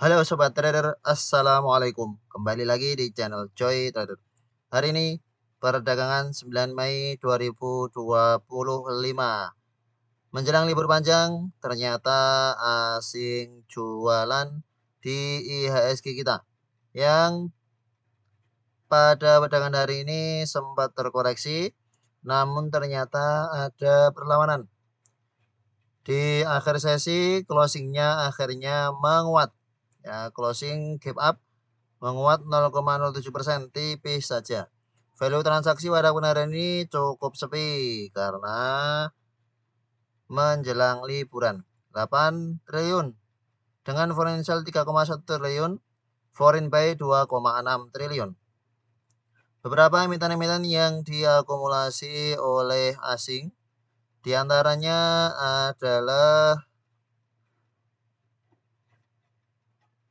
Halo Sobat Trader, Assalamualaikum. Kembali lagi di channel Joy Trader. Hari ini perdagangan 9 Mei 2025. Menjelang libur panjang, ternyata asing jualan di IHSG kita. Yang pada perdagangan hari ini sempat terkoreksi, namun ternyata ada perlawanan. Di akhir sesi, closingnya akhirnya menguat. Ya, closing gap up menguat 0,07%, tipis saja. Value transaksi pada hari ini cukup sepi karena menjelang liburan. 8 triliun dengan financial 3,1 triliun, foreign buy 2,6 triliun. Beberapa emiten-emiten yang diakumulasi oleh asing diantaranya adalah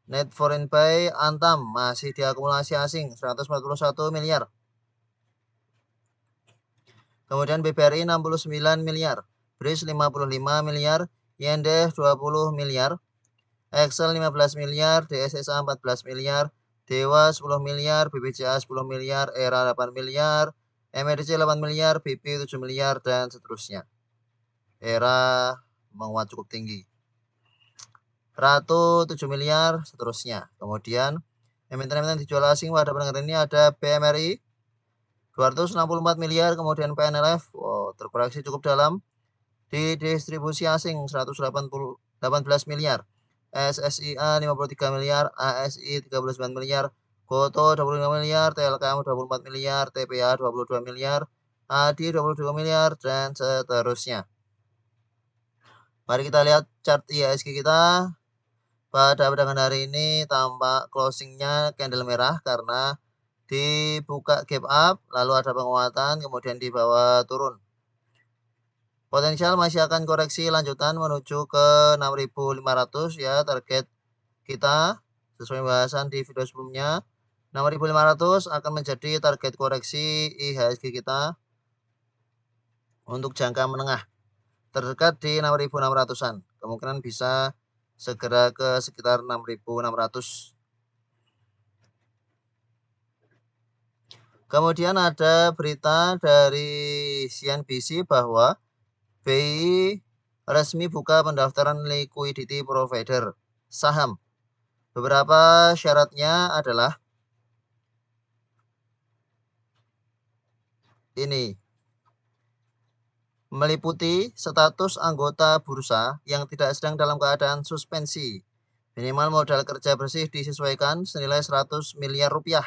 net foreign buy Antam masih diakumulasi asing 141 miliar. Kemudian BBRI 69 miliar, BRIS 55 miliar, YNDF 20 miliar, Excel 15 miliar, DSSA 14 miliar, Dewa 10 miliar, BBCA 10 miliar, ERA 8 miliar, MRC 8 miliar, BP 7 miliar, dan seterusnya. ERA menguat cukup tinggi. Ratu 7 miliar, seterusnya. Kemudian emiten-emiten dijual asing pada perdagangan ini ada BMRI 264 miliar, kemudian PNLF terkoreksi cukup dalam di distribusi asing 118 miliar, SSIA 53 miliar, ASI 39 miliar, Goto 25 miliar, TLKM 24 miliar, TPA 22 miliar, ADI 22 miliar, dan seterusnya. Mari kita lihat chart IHSG kita. Pada perdagangan hari ini tampak closingnya candle merah karena dibuka gap up, lalu ada penguatan, kemudian di bawah turun. Potensial masih akan koreksi lanjutan menuju ke 6.500 ya, target kita sesuai bahasan di video sebelumnya. 6.500 akan menjadi target koreksi IHSG kita untuk jangka menengah. Terdekat di 6.600-an. Kemungkinan bisa segera ke sekitar 6.600. Kemudian ada berita dari CNBC bahwa BI resmi buka pendaftaran liquidity provider saham. Beberapa syaratnya adalah ini. Meliputi status anggota bursa yang tidak sedang dalam keadaan suspensi. Minimal modal kerja bersih disesuaikan senilai 100 miliar rupiah.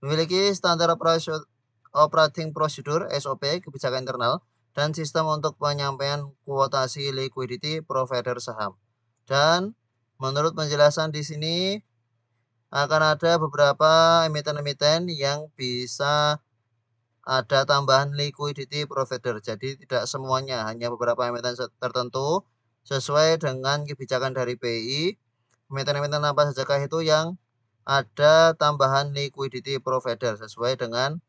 Memiliki standar operating procedure SOP kebijakan internal dan sistem untuk penyampaian kuotasi liquidity provider saham. Dan menurut penjelasan di sini akan ada beberapa emiten-emiten yang bisa ada tambahan liquidity provider. Jadi tidak semuanya, hanya beberapa emiten tertentu sesuai dengan kebijakan dari BI. Emiten-emiten apa sajakah itu yang ada tambahan liquidity provider sesuai dengan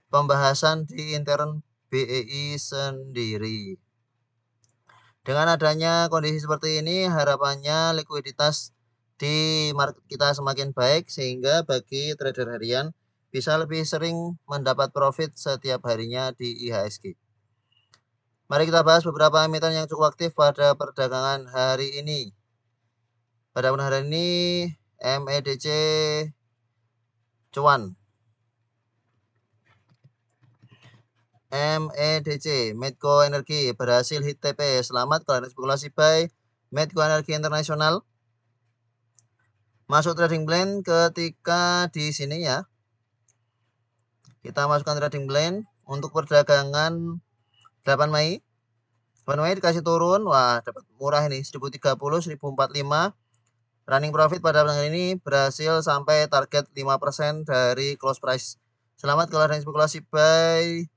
pembahasan di intern BEI sendiri. Dengan adanya kondisi seperti ini, harapannya likuiditas di market kita semakin baik sehingga bagi trader harian bisa lebih sering mendapat profit setiap harinya di IHSG. Mari kita bahas beberapa emiten yang cukup aktif pada perdagangan hari ini. Pada hari ini MEDC cuan. MEDC, Medco Energi, berhasil hit TP. Selamat kalau spekulasi buy Medco Energi Internasional. Masuk trading plan ketika di sini ya. Kita masukkan trading plan untuk perdagangan 8 Mei. 8 Mei dikasih turun, wah dapat murah ini 1030, 1045. Running profit pada perdagangan ini berhasil sampai target 5% dari close price. Selamat kalau ada spekulasi buy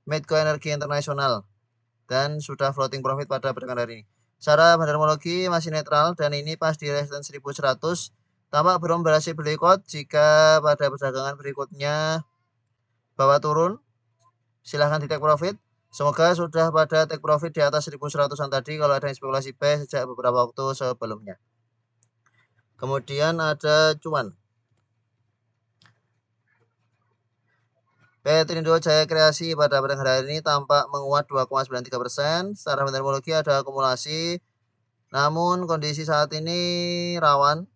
Medco Energi Internasional dan sudah floating profit pada perdagangan hari ini. Secara fundamentologi masih netral dan ini pas di resistance 1100. Tampak belum berhasil beli quote. Jika pada perdagangan berikutnya bawa turun, silahkan di take profit. Semoga sudah pada take profit di atas 1100-an tadi kalau ada spekulasi buy sejak beberapa waktu sebelumnya. Kemudian ada cuan. Petrindo Jaya Kreasi pada perdagangan hari ini tampak menguat 2,93%. Secara fundamental ada akumulasi, namun kondisi saat ini rawan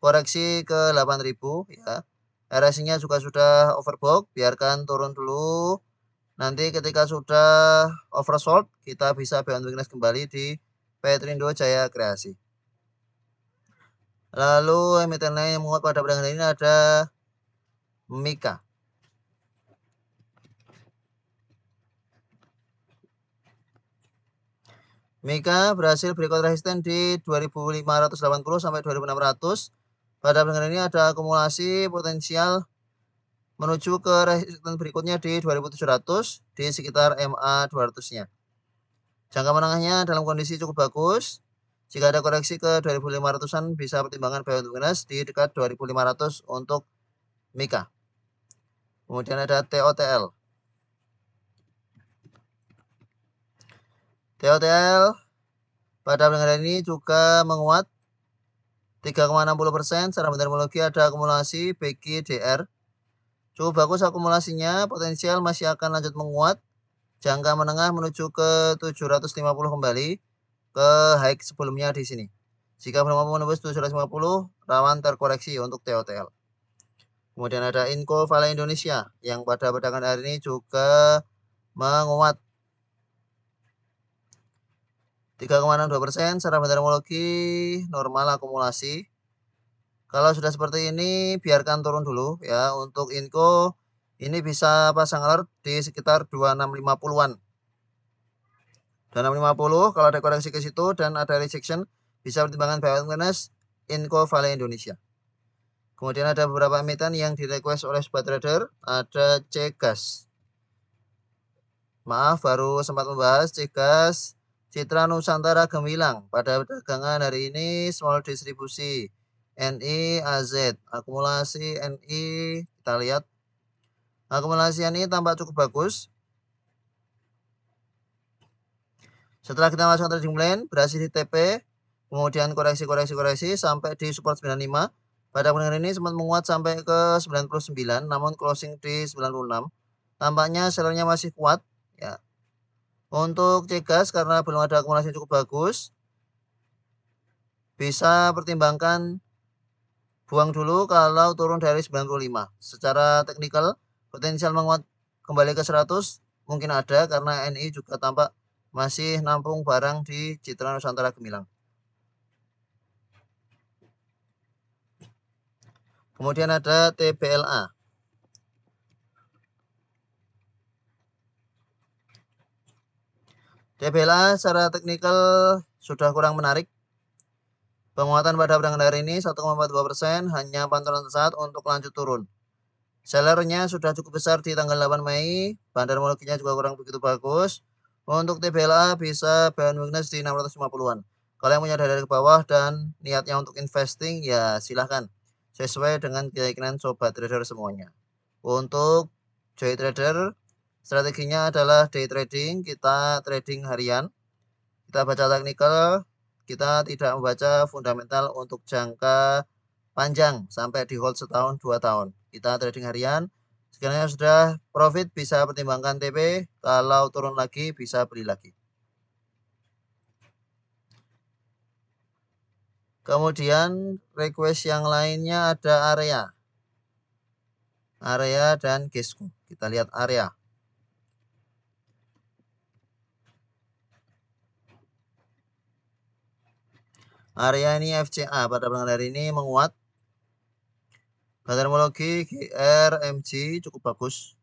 koreksi ke 8.000 ya. RSI-nya juga sudah overbought, biarkan turun dulu. Nanti ketika sudah oversold, kita bisa buy on weakness kembali di Petrindo Jaya Kreasi. Lalu emiten lain yang menguat pada perdagangan hari ini ada Mika. Mika berhasil berikut resisten di 2580 sampai 2600. Pada perdagangan ini ada akumulasi potensial menuju ke resisten berikutnya di 2700 di sekitar MA 200-nya. Jangka menengahnya dalam kondisi cukup bagus. Jika ada koreksi ke 2500-an bisa pertimbangan buy on weakness di dekat 2500 untuk Mika. Kemudian ada TOTL. TOTL pada perdagangan ini juga menguat 3,60%. Secara fundamental ada akumulasi BGDR. Cukup bagus akumulasinya, potensial masih akan lanjut menguat. Jangka menengah menuju ke 750 kembali ke high sebelumnya di sini. Jika belum mampu menembus 750, rawan terkoreksi untuk TOTL. Kemudian ada Inco Vale Indonesia yang pada perdagangan hari ini juga menguat 3,62%. Secara fundamental normal akumulasi. Kalau sudah seperti ini, biarkan turun dulu ya. Untuk Inco, ini bisa pasang alert di sekitar 2650-an. 2650, kalau ada koreksi ke situ dan ada rejection, bisa pertimbangan buy on weakness Inco Vale Indonesia. Kemudian ada beberapa emiten yang di request oleh sobat trader. Ada Cegas. Maaf, baru sempat membahas Cegas. Citra Nusantara Gemilang pada perdagangan hari ini small distribusi. NI AZ, akumulasi NI kita lihat, akumulasi NI tampak cukup bagus. Setelah kita masuk trading plan, berhasil di TP, kemudian koreksi sampai di support 95. Pada perdagangan ini sempat menguat sampai ke 99, namun closing di 96. Tampaknya sellernya masih kuat ya. Untuk Cegas karena belum ada akumulasi cukup bagus, bisa pertimbangkan buang dulu kalau turun dari 95. Secara teknikal, potensial menguat kembali ke 100 mungkin ada karena NI juga tampak masih nampung barang di Citra Nusantara Gemilang. Kemudian ada TBLA. TBLA secara teknikal sudah kurang menarik. Penguatan pada perdagangan hari ini 1,42%, hanya pantauan sesaat untuk lanjut turun. Sellernya sudah cukup besar di tanggal 8 Mei, fundamentalnya juga kurang begitu bagus. Untuk TBLA bisa buy on weakness di 650-an. Kalau yang punya dari ke bawah dan niatnya untuk investing ya silahkan. Sesuai dengan keyakinan sobat trader semuanya. Untuk joy trader, strateginya adalah day trading, kita trading harian. Kita baca teknikal, kita tidak membaca fundamental untuk jangka panjang sampai di hold setahun 2 tahun. Kita trading harian. Sekiranya sudah profit bisa pertimbangkan TP, kalau turun lagi bisa beli lagi. Kemudian request yang lainnya ada area dan Gesco. Kita lihat area. Area ini FCA pada perdagangan hari ini menguat. Terminologi GRMG cukup bagus.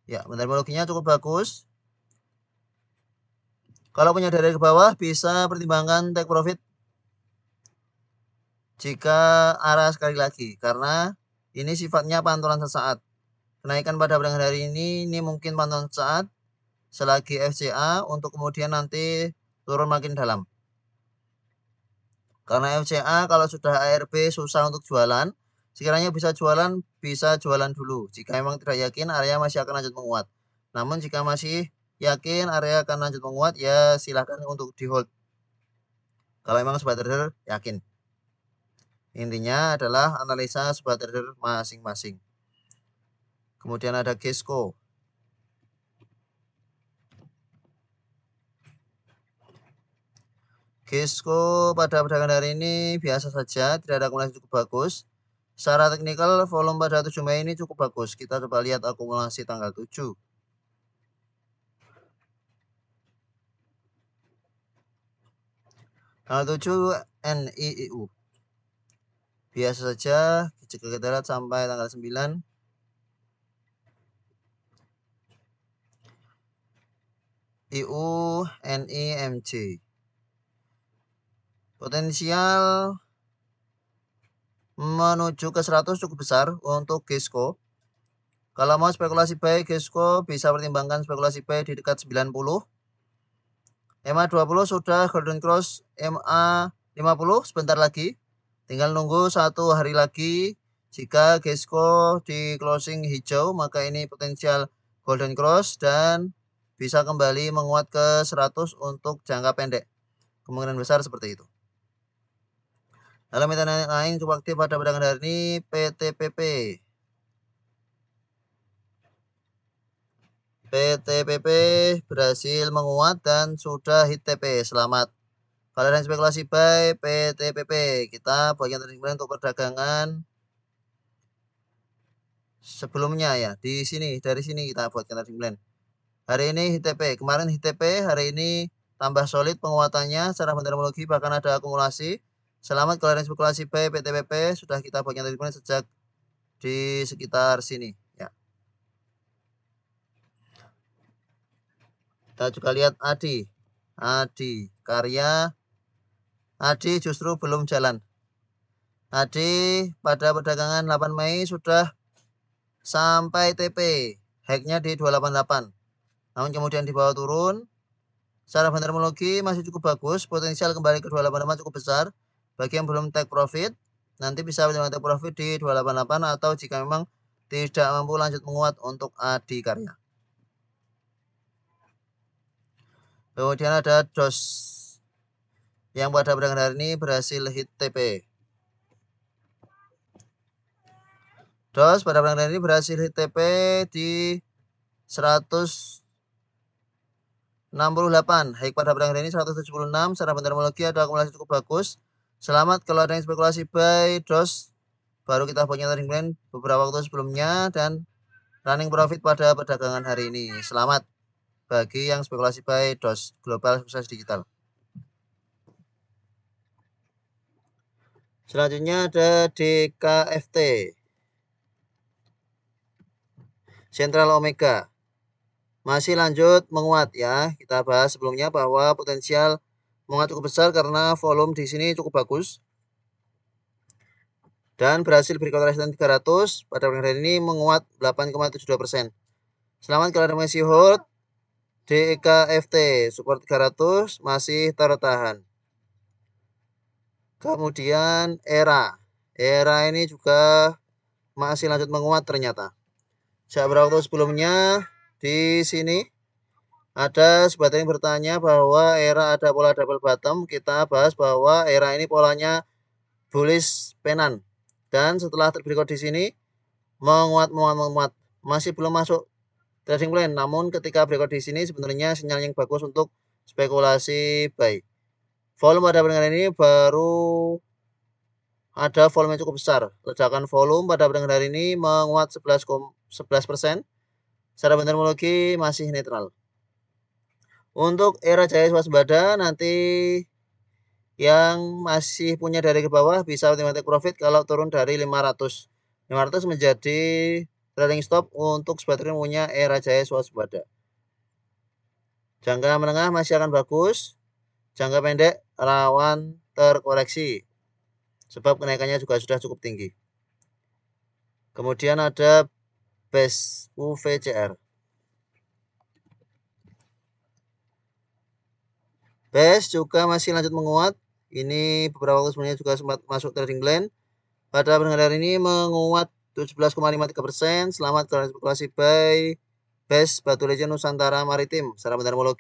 Ya, terminologinya cukup bagus. Kalau punya dari ke bawah bisa pertimbangkan take profit jika arah sekali lagi, karena ini sifatnya pantulan sesaat. Kenaikan pada perdagangan hari ini mungkin pantulan sesaat selagi FCA untuk kemudian nanti turun makin dalam. Karena FCA kalau sudah ARB susah untuk jualan, sekiranya bisa jualan dulu. Jika memang tidak yakin area masih akan lanjut menguat. Namun jika masih yakin area akan lanjut menguat ya silahkan untuk di hold. Kalau memang sobat trader yakin. Intinya adalah analisa sebuah trader masing-masing. Kemudian ada Gesco. Gesco pada perdagangan hari ini biasa saja, tidak ada akumulasi cukup bagus. Secara teknikal, volume pada 7 Mei ini cukup bagus. Kita coba lihat akumulasi tanggal 7. Tanggal 7 NIIU. Biasa saja, jika kita lihat sampai tanggal 9. IU NIMJ. Potensial menuju ke 100 cukup besar untuk Gesco. Kalau mau spekulasi buy Gesco bisa pertimbangkan spekulasi buy di dekat 90. MA 20 sudah golden cross, MA 50 sebentar lagi. Tinggal nunggu 1 hari lagi. Jika Gesco di closing hijau, maka ini potensial golden cross dan bisa kembali menguat ke 100 untuk jangka pendek. Kemungkinan besar seperti itu. Dalam emiten lain cukup aktif pada perdagangan hari ini PTPP. PTPP berhasil menguat dan sudah hit TP. Selamat. Kalau ada spekulasi buy PTPP, kita bagian trading plan untuk perdagangan sebelumnya ya. Di sini, dari sini kita buatkan trading plan. Hari ini hit TP, kemarin hit TP, hari ini tambah solid penguatannya secara fundamental bahkan ada akumulasi. Selamat kalau ada spekulasi buy PTPP, sudah kita bagian trading plan sejak di sekitar sini ya. Kita juga lihat Adi karya. Adi justru belum jalan. Adi pada perdagangan 8 Mei sudah sampai TP, hacknya di 288. Namun kemudian dibawa turun. Secara fundamental masih cukup bagus, potensial kembali ke 288 cukup besar. Bagi yang belum take profit, nanti bisa take profit di 288 atau jika memang tidak mampu lanjut menguat untuk Adi karya. Kemudian ada DOS yang pada perdagangan hari ini berhasil hit TP. DOS pada perdagangan hari ini berhasil hit TP di 168. High pada perdagangan hari ini 176. Secara fundamental ada akumulasi cukup bagus. Selamat kalau ada yang spekulasi buy DOS. Baru kita punya trading plan beberapa waktu sebelumnya dan running profit pada perdagangan hari ini. Selamat bagi yang spekulasi buy DOS Global Sukses Digital. Selanjutnya ada DKFT. Central Omega. Masih lanjut menguat ya. Kita bahas sebelumnya bahwa potensial menguat cukup besar karena volume di sini cukup bagus. Dan berhasil berikut resisten 300 pada perdagangan ini menguat 8,72%. Selamat kalau ada masih hold. DKFT support 300 masih tertahan. Kemudian ERA ini juga masih lanjut menguat ternyata. Sejak beberapa waktu sebelumnya di sini ada sebagian yang bertanya bahwa ERA ada pola double bottom. Kita bahas bahwa ERA ini polanya bullish pennant dan setelah terberikut di sini menguat. Masih belum masuk trading plan, namun ketika berikut di sini sebenarnya sinyal yang bagus untuk spekulasi buy. Volume pada perdagangan ini baru ada volume yang cukup besar. Ledakan volume pada perdagangan hari ini menguat 11%. Secara fundamental masih netral. Untuk era jaya swasembada nanti yang masih punya dari ke bawah bisa take profit kalau turun dari 500. 500 menjadi trailing stop untuk sebagian punya era jaya swasembada. Jangka menengah masih akan bagus. Jangka pendek rawan terkoreksi. Sebab kenaikannya juga sudah cukup tinggi. Kemudian ada BES UVCR. BES juga masih lanjut menguat. Ini beberapa waktu sebelumnya juga sempat masuk trading plan. Pada perdagangan hari ini menguat 17,53%. Selamat kalau spekulasi buy BES Batu Legend Nusantara Maritim. Secara fundamental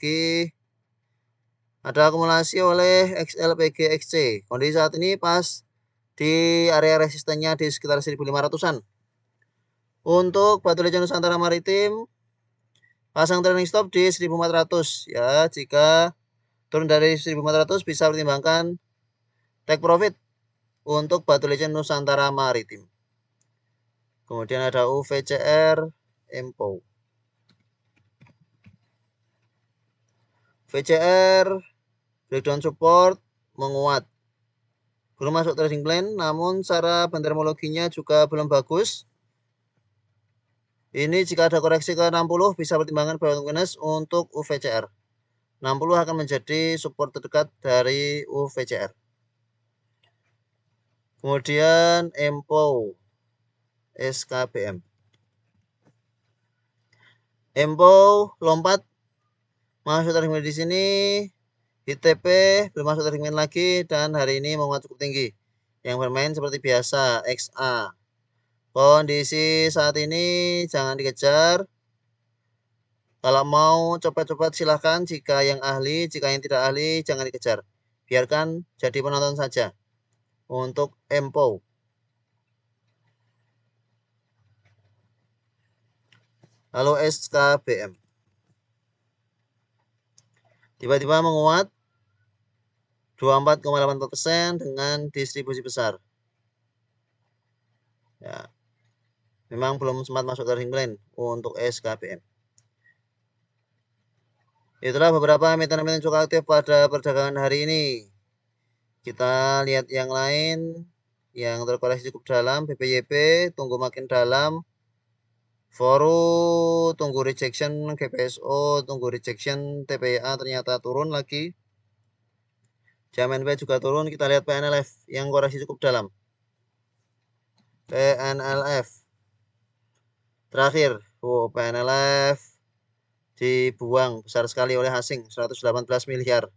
ada akumulasi oleh XLPG XC. Kondisi saat ini pas di area resistennya di sekitar 1500-an. Untuk Batu Licin Nusantara Maritim pasang trailing stop di 1400 ya. Jika turun dari 1400 bisa pertimbangkan take profit untuk Batu Licin Nusantara Maritim. Kemudian ada UVCR Empo. VCR breakdown support menguat. Belum masuk trading plan, namun cara bandermologinya juga belum bagus. Ini jika ada koreksi ke 60 bisa pertimbangan buy weakness untuk UVCR. 60 akan menjadi support terdekat dari UVCR. Kemudian Empo SKBM. Empo lompat masuk trading plan di sini. ITP belum masuk trading plan lagi dan hari ini menguat cukup tinggi. Yang bermain seperti biasa XA. Kondisi saat ini jangan dikejar. Kalau mau cepat-cepat silahkan, jika yang ahli, jika yang tidak ahli jangan dikejar. Biarkan jadi penonton saja. Untuk Empo. Lalu SKBM. Tiba-tiba menguat 24,84% dengan distribusi besar. Ya. Memang belum sempat masuk trading plan untuk SKBM. Itulah beberapa emiten-emiten cukup aktif pada perdagangan hari ini. Kita lihat yang lain yang terkoreksi cukup dalam. BPYP tunggu makin dalam. Foru tunggu rejection. GPSO tunggu rejection. TPA ternyata turun lagi. JMNP juga turun. Kita lihat PNLF yang koreksi cukup dalam. PNLF terakhir. PNLF dibuang besar sekali oleh asing, 118 miliar.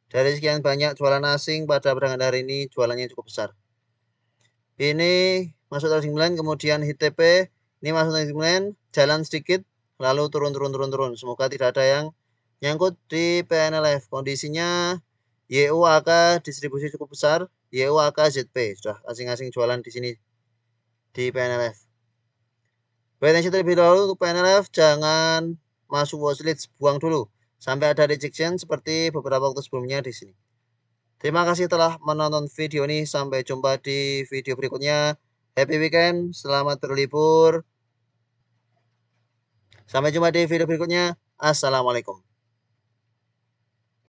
Dari sekian banyak jualan asing pada perdagangan hari ini, jualannya cukup besar. Ini masuk trading plan, kemudian HITP, ini masuk trading plan, jalan sedikit, lalu turun. Semoga tidak ada yang nyangkut di PNLF. Kondisinya YUAK distribusi cukup besar, YUAK ZP sudah asing-asing jualan di sini di PNLF. Wait and see terlebih dahulu untuk PNLF, jangan masuk watchlist, buang dulu sampai ada rejection seperti beberapa waktu sebelumnya di sini. Terima kasih telah menonton video ini. Sampai jumpa di video berikutnya. Happy weekend, selamat berlibur. Sampai jumpa di video berikutnya. Assalamualaikum.